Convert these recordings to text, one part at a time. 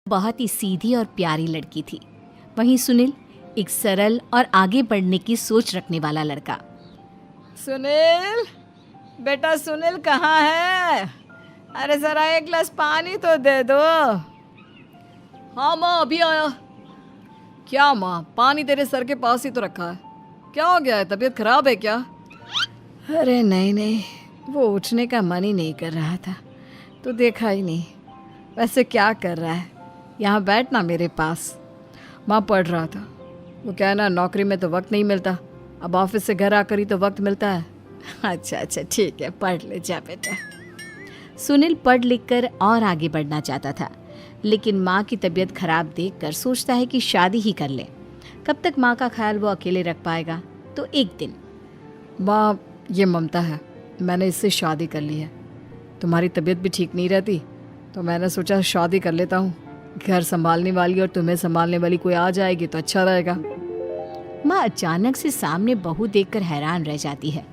बहुत ही सीधी और प्यारी लड़की थी। वहीं सुनील एक सरल और आगे बढ़ने की सोच रखने वाला लड़का। सुनील, बेटा सुनील कहाँ है? अरे जरा एक गिलास पानी तो दे दो। हाँ माँ, अभी आया। क्या माँ, पानी तेरे सर के पास ही तो रखा है। क्या हो गया है, तबीयत खराब है क्या? अरे नहीं नहीं, वो उठने का मन ही नहीं कर रहा था, तो देखा ही नहीं। वैसे क्या कर रहा है? यहाँ बैठ ना मेरे पास। माँ पढ़ रहा था। वो क्या है ना, नौकरी में तो वक्त नहीं मिलता, अब ऑफिस से घर आकर ही तो वक्त मिलता है। अच्छा अच्छा ठीक है, पढ़ ले जा बेटा। सुनील पढ़ लिख कर और आगे बढ़ना चाहता था, लेकिन माँ की तबीयत खराब देखकर सोचता है कि शादी ही कर ले। कब तक माँ का ख्याल वो अकेले रख पाएगा? तो एक दिन, माँ ये ममता है, मैंने इससे शादी कर ली है। तुम्हारी तबीयत भी ठीक नहीं रहती, तो मैंने सोचा शादी कर लेता हूँ। घर संभालने वाली और तुम्हें संभालने वाली कोई आ जाएगी तो अच्छा रहेगा। माँ अचानक से सामने बहू देखकर हैरान रह जाती है।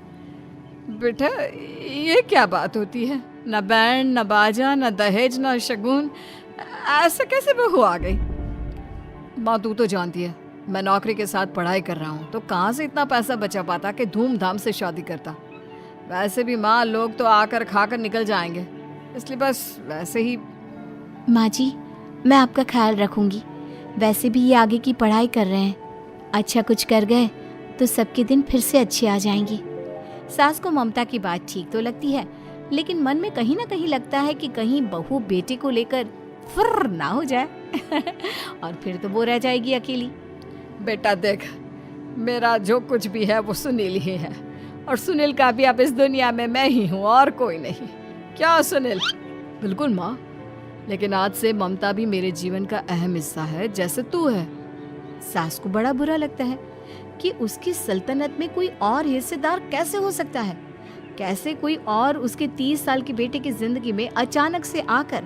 बेटा ये क्या बात होती है? न बैंड, न बाजा, न दहेज, न शगुन, ऐसे कैसे बहू आ गई? माँ तू तो जानती है, मैं नौकरी के साथ पढ़ाई कर रहा हूँ, तो कहाँ से इतना पैसा बचा पाता कि धूमधाम से शादी करता। वैसे भी माँ, लोग तो आकर खाकर निकल जाएंगे, इसलिए बस वैसे ही। माँ जी, मैं आपका ख्याल रखूंगी। वैसे भी ये आगे की पढ़ाई कर रहे हैं, अच्छा कुछ कर गए तो सबके दिन फिर से अच्छे आ जाएंगे। सास को ममता की बात ठीक तो लगती है, लेकिन मन में कहीं ना कहीं लगता है कि कहीं बहू बेटे को लेकर फुर्र ना हो जाए और फिर तो वो रह जाएगी अकेली। बेटा देख, मेरा जो कुछ भी है वो सुनील ही है, और सुनील का भी अब इस दुनिया में मैं ही हूँ और कोई नहीं। क्या सुनील? बिल्कुल माँ, लेकिन आज से ममता भी मेरे जीवन का अहम हिस्सा है, जैसे तू है। सास को बड़ा बुरा लगता है कि उसकी सल्तनत में कोई और हिस्सेदार कैसे हो सकता है। कैसे कोई और उसके 30 साल के बेटे की जिंदगी में अचानक से आकर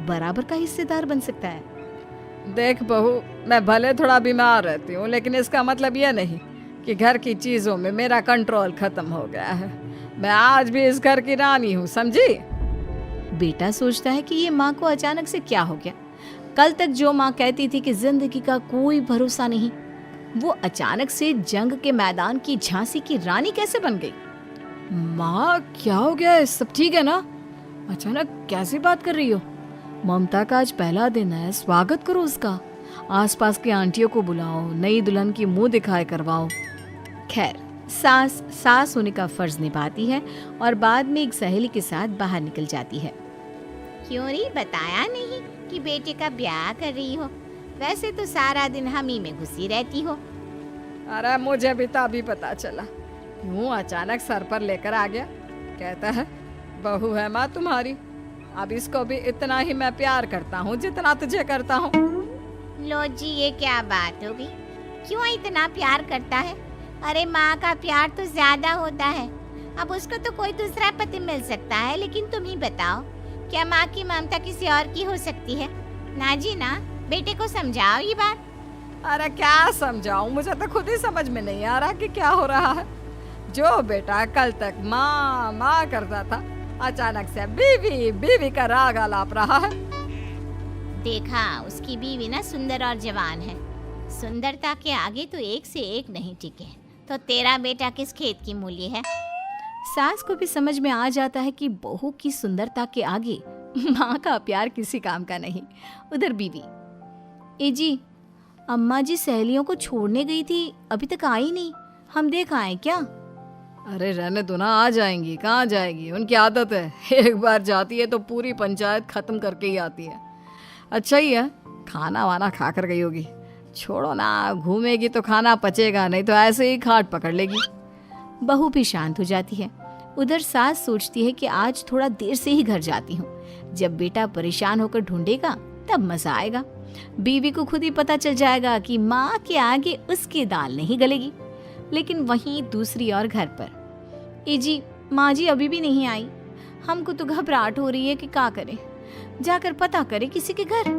बराबर का हिस्सेदार बन सकता है। देख बहू, मैं भले थोड़ा बीमार रहती हूँ, लेकिन इसका मतलब यह नहीं कि घर की चीजों में मेरा कंट्रोल खत्म हो गया है। मैं आज भी इस घर की रानी हूँ, समझी? बेटा सोचता है कि ये माँ को अचानक से क्या हो गया। कल तक जो माँ कहती थी कि जिंदगी का कोई भरोसा नहीं, वो अचानक से जंग के मैदान की झांसी की रानी कैसे बन गई? माँ क्या हो गया है? सब ठीक है ना? अचानक कैसी बात कर रही हो? ममता का आज पहला दिन है, स्वागत करो उसका। आसपास की आंटियों को बुलाओ, नई दुल्हन की मुंह दिखाए करवाओ। खैर, सास होने का फर्ज निभाती है और बाद में एक सहेली के साथ बाहर निकल जाती है। क्यों री बताया नहीं कि बेटे का ब्याह कर रही हो? वैसे तो सारा दिन हम ही में घुसी रहती हो। अरे मुझे भी तभी पता चला, क्यों अचानक सर पर लेकर आ गया। कहता है बहू है माँ तुम्हारी, अब इसको भी इतना ही मैं प्यार करता हूँ जितना तुझे करता हूँ। लो जी, ये क्या बात होगी? क्यों इतना प्यार करता है? अरे माँ का प्यार तो ज्यादा होता है। अब उसको तो कोई दूसरा पति मिल सकता है, लेकिन तुम ही बताओ, क्या माँ की ममता किसी और की हो सकती है? ना जी ना, बेटे को समझाओ ये बात। अरे क्या समझाऊं, मुझे तो खुद ही समझ में नहीं आ रहा कि क्या हो रहा है। जो बेटा कल तक माँ माँ करता था, अचानक से बीवी बीवी का राग आलाप रहा है। देखा, उसकी बीवी ना सुंदर और जवान है। सुंदरता के आगे तो एक से एक नहीं टिके, तो तेरा बेटा किस खेत की मूली है? सास को भी समझ में आ जाता है कि बहू की सुंदरता के आगे माँ का प्यार किसी काम का नहीं। उधर बीवी, ए जी, अम्मा जी सहेलियों को छोड़ने गई थी, अभी तक आई नहीं, हम देख आए क्या? अरे रहने दो ना, आ जाएंगी। कहाँ जाएगी, उनकी आदत है, एक बार जाती है तो पूरी पंचायत खत्म करके ही आती है। अच्छा ही है, खाना वाना खा कर गई होगी। छोड़ो ना, घूमेगी तो खाना पचेगा, नहीं तो ऐसे ही खाट पकड़ लेगी। बहू भी शांत हो जाती है। उधर सास सोचती है कि आज थोड़ा देर से ही घर जाती हूँ, जब बेटा परेशान होकर ढूंढेगा तब मजा आएगा। बीवी को खुद ही पता चल जाएगा कि माँ के आगे उसकी दाल नहीं गलेगी। लेकिन वहीं दूसरी ओर घर पर, ए जी, माँ जी अभी भी नहीं आई, हमको तो घबराहट हो रही है कि क्या करें, जाकर पता करें किसी के घर।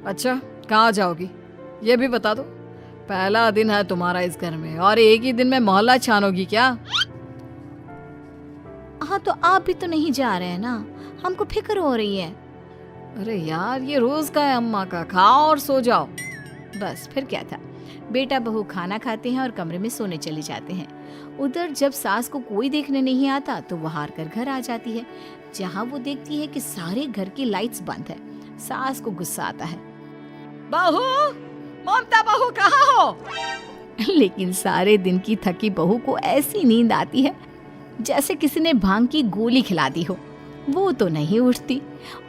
अच्छा, कहाँ जाओगी ये भी बता दो। पहला दिन है तुम्हारा इस घर में और एक ही दिन में मोहल्ला छानोगी क्या? हाँ, तो आप भी तो नहीं जा रहे हैं ना, हमको फिक्र हो रही है। अरे यार, ये रोज का है अम्मा का, खाओ और सो जाओ। बस फिर क्या था, बेटा बहू खाना खाते हैं और कमरे में सोने चले जाते हैं। उधर जब सास को कोई देखने नहीं आता तो वो हार कर घर आ जाती है, जहाँ वो देखती है कि सारे घर की लाइट्स बंद है। सास को गुस्सा आता है, बहू, ममता बहू कहाँ हो? लेकिन सारे दिन की थकी बहू को ऐसी नींद आती है जैसे किसी ने भांग की गोली खिला दी हो। वो तो नहीं उठती।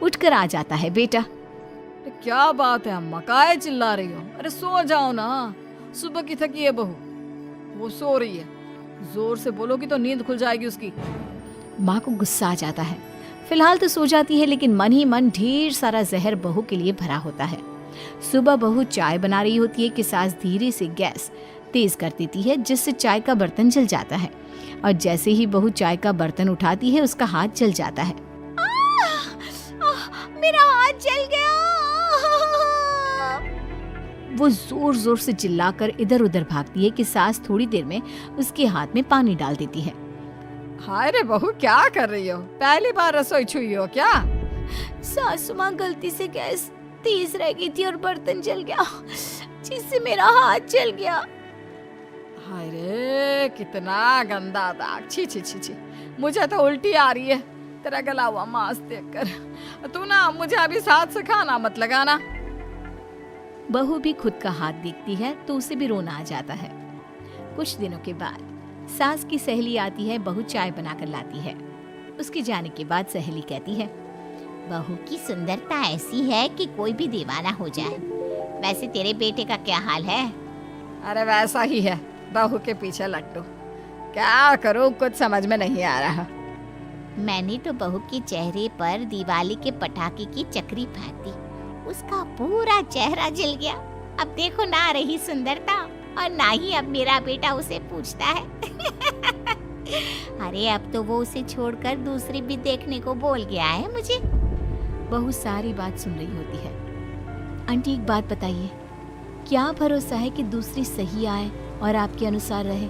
उठकर आ जाता है बेटा। अरे क्या बात है अम्मा, काहे चिल्ला रही हो? अरे सो जाओ ना, सुबह की थकी है बहू, वो सो रही है। जोर से बोलोगी तो नींद खुल जाएगी उसकी। माँ को गुस्सा आ जाता है। फिलहाल तो सो जाती है, लेकिन मन ही मन ढेर सारा जहर बहू के लिए भरा होता है। सुबह बहू चाय बना रही होती है कि सास धीरे से गैस तेज कर देती है, जिससे चाय का बर्तन जल जाता है। और जैसे ही बहू चाय का बर्तन उठाती है, उसका हाथ जल जाता है। मेरा हाथ जल गया। वो जोर जोर से चिल्लाकर इधर उधर भागती है कि सास थोड़ी देर में उसके हाथ में पानी डाल देती है। हाय रे बहू, क्या कर रही हो? पहली बार रसोई छुई हो क्या? सासू माँ गलती से गैस तेज रह गई थी और बर्तन जल गया, जिससे मेरा हाथ जल गया। हाय रे, कितना गंदा दाग। छी छी छी छी, मुझे तो उल्टी आ रही है तेरा गला हुआ मांस देखकर। तू ना मुझे अभी साथ से खाना मत लगाना। बहू भी खुद का हाथ देखती है तो उसे भी रोना आ जाता है। कुछ दिनों के बाद सास की सहेली आती है, बहू चाय बनाकर लाती है। उसके जाने के बाद सहेली कहती है, बहू की सुंदरता ऐसी है कि कोई भी दीवाना हो जाए। वैसे तेरे बेटे का क्या हाल है? अरे वैसा ही है, बहू के पीछे लट्टू। क्या करूं, कुछ समझ में नहीं आ रहा। मैंने तो बहू के चेहरे पर दिवाली के पटाखे की चक्री फेंक दी, उसका पूरा चेहरा जल गया। अब देखो ना रही सुंदरता, और ना ही अब मेरा बेटा उसे पूछता है। अरे अब तो वो उसे छोड़कर दूसरी भी देखने को बोल गया है मुझे। बहू सारी बात सुन रही होती है। आंटी एक बात बताइए, क्या भरोसा है कि दूसरी सही आए और आपके अनुसार रहे?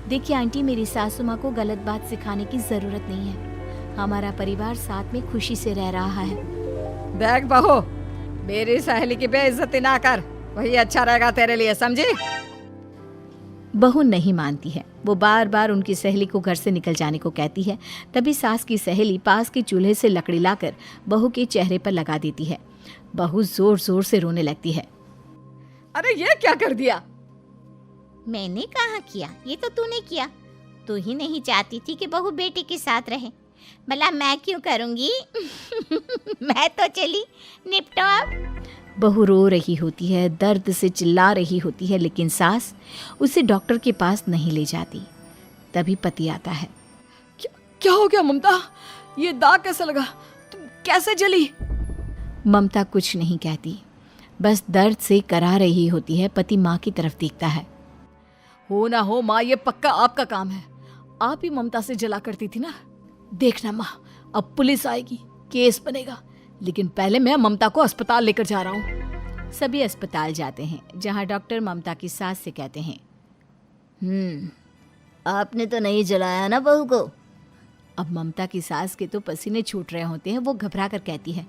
देखिए आंटी, मेरी सासू माँ को गलत बात सिखाने की जरूरत नहीं है। हमारा परिवार साथ में खुशी से रह रहा है। देख बहू, मेरी सहेली की बेइज्जती ना कर, वही अच्छा रहेगा तेरे लिए, समझी? बहू नहीं मानती है। वो बार बार उनकी सहेली को घर से निकल जाने को कहती है। तभी सास की सहेली पास के चूल्हे से लकड़ी लाकर बहू के चेहरे पर लगा देती है। बहू जोर जोर से रोने लगती है। अरे ये क्या कर दिया? मैंने कहाँ किया, ये तो तूने किया। तू ही नहीं चाहती थी कि बहू बेटे के साथ रहे, भला मैं क्यों करूँगी? मैं तो चली, निपटो अब। बहू रो रही होती है, दर्द से चिल्ला रही होती है, लेकिन सास उसे डॉक्टर के पास नहीं ले जाती। तभी पति आता है। क्या हो गया ममता? ये दाग कैसे लगा? तुम कैसे जली? ममता कुछ नहीं कहती, बस दर्द से करा रही होती है। पति माँ की तरफ देखता है। हो ना हो माँ, ये पक्का आपका काम है। आप ही ममता से जला करती थी ना। देखना माँ, अब पुलिस आएगी, केस बनेगा, लेकिन पहले मैं ममता को अस्पताल लेकर जा रहा हूँ। सभी अस्पताल जाते हैं, जहाँ डॉक्टर ममता की सास से कहते हैं, आपने तो नहीं जलाया ना बहू को? अब ममता की सास के तो पसीने छूट रहे होते हैं। वो घबरा कर कहती है,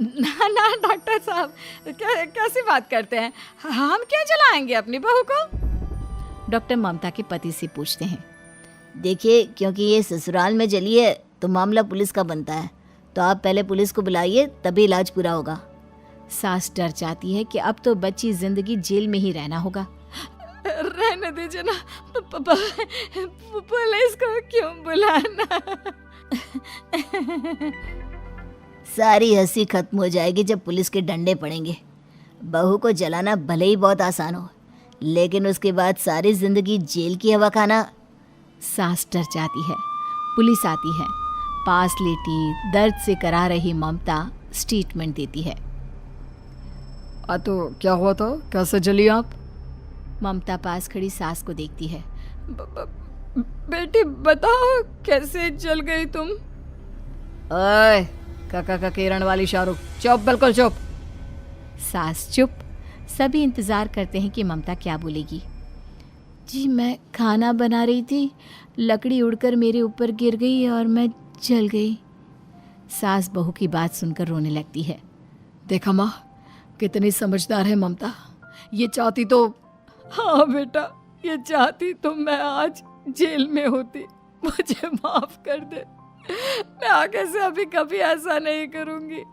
ना ना डॉक्टर साहब, कैसी बात करते हैं? हम क्या जलाएंगे अपनी बहू को? डॉक्टर ममता के पति से पूछते हैं। देखिए, क्योंकि ये ससुराल में जली है तो मामला पुलिस का बनता है, तो आप पहले पुलिस को बुलाइए, तभी इलाज पूरा होगा। सास डर जाती है कि अब तो बच्ची जिंदगी जेल में ही रहना होगा। रहने दीजिए ना, पुलिस को क्यों बुलाना? सारी हंसी खत्म हो जाएगी जब पुलिस के डंडे पड़ेंगे। बहू को जलाना भले ही बहुत आसान हो, लेकिन उसके बाद सारी जिंदगी जेल की हवा खाना। सास डर जाती है। पुलिस आती है। पास लेटी दर्द से करा रही ममता स्टेटमेंट देती है। तो क्या हुआ था? कैसे जली आप? ममता पास खड़ी सास को देखती है। बेटी बताओ, कैसे जल गई तुम? ओए, काका का किरण वाली शाहरुख, चुप, बिल्कुल चुप। सास चुप। सभी इंतजार करते हैं कि ममता क्या बोलेगी। जी मैं खाना बना रही थी, लकड़ी उड़कर मेरे ऊपर गिर गई और मैं जल गई। सास बहू की बात सुनकर रोने लगती है। देखा माँ, कितनी समझदार है ममता। ये चाहती तो, हाँ बेटा, ये चाहती तो मैं आज जेल में होती। मुझे माफ कर दे, मैं आगे से अभी कभी ऐसा नहीं करूंगी।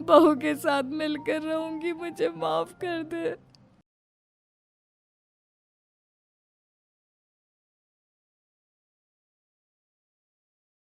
बहू के साथ मिलकर रहूंगी, मुझे माफ कर दे।